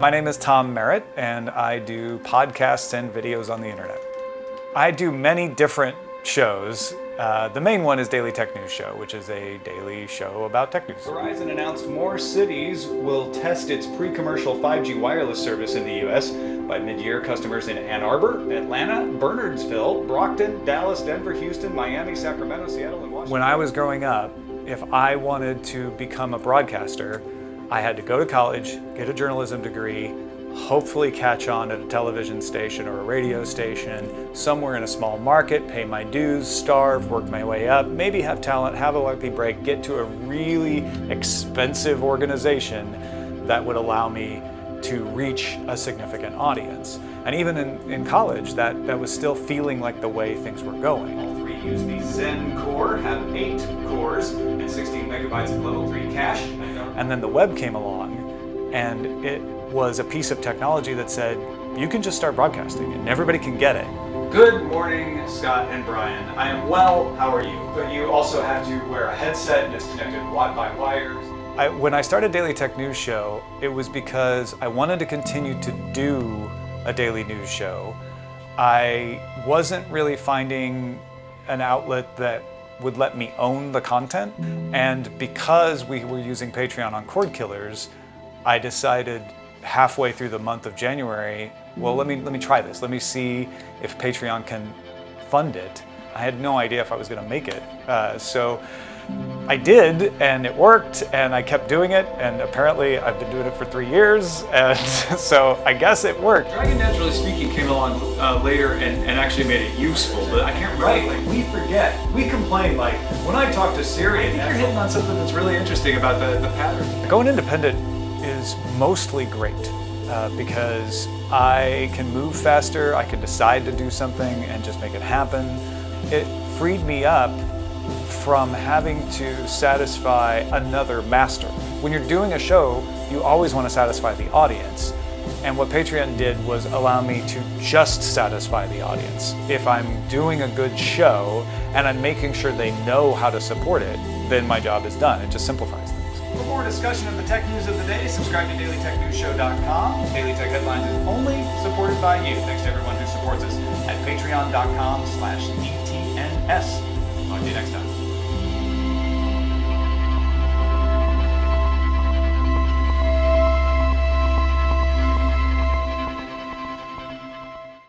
My name is Tom Merritt, and I do podcasts and videos on the internet. I do many different shows. The main one is Daily Tech News Show, which is a daily show about tech news. Verizon announced more cities will test its pre-commercial 5G wireless service in the U.S. By mid-year, customers in Ann Arbor, Atlanta, Bernardsville, Brockton, Dallas, Denver, Houston, Miami, Sacramento, Seattle, and Washington. When I was growing up, if I wanted to become a broadcaster, I had to go to college, get a journalism degree, hopefully catch on at a television station or a radio station, somewhere in a small market, pay my dues, starve, work my way up, maybe have talent, have a lucky break, get to a really expensive organization that would allow me to reach a significant audience. And even in college, that was still feeling like the way things were going. All three use the Zen core, have 8 cores, and 16 megabytes of level 3 cache. And then the web came along, and it was a piece of technology that said, you can just start broadcasting and everybody can get it. Good morning, Scott and Brian. I am well, how are you? But you also have to wear a headset and it's connected by wires. When I started Daily Tech News Show, it was because I wanted to continue to do a daily news show. I wasn't really finding an outlet that would let me own the content. And because we were using Patreon on Cord Killers, I decided halfway through the month of January, well, let me try this. Let me see if Patreon can fund it. I had no idea if I was gonna make it. So I did, and it worked, and I kept doing it, and apparently I've been doing it for 3 years, and so I guess it worked. Dragon Naturally Speaking came along later and actually made it useful, but I can't remember. Right, like we forget. We complain, like when I talk to Siri, I think you're hitting on something that's really interesting about the pattern. Going independent is mostly great because I can move faster, I can decide to do something and just make it happen. It freed me up from having to satisfy another master. When you're doing a show, you always want to satisfy the audience. And what Patreon did was allow me to just satisfy the audience. If I'm doing a good show and I'm making sure they know how to support it, then my job is done. It just simplifies things. For more discussion of the tech news of the day, subscribe to dailytechnewsshow.com. Daily Tech Headlines is only supported by you. Thanks to everyone who supports us at patreon.com/DTNS. Talk to you next time.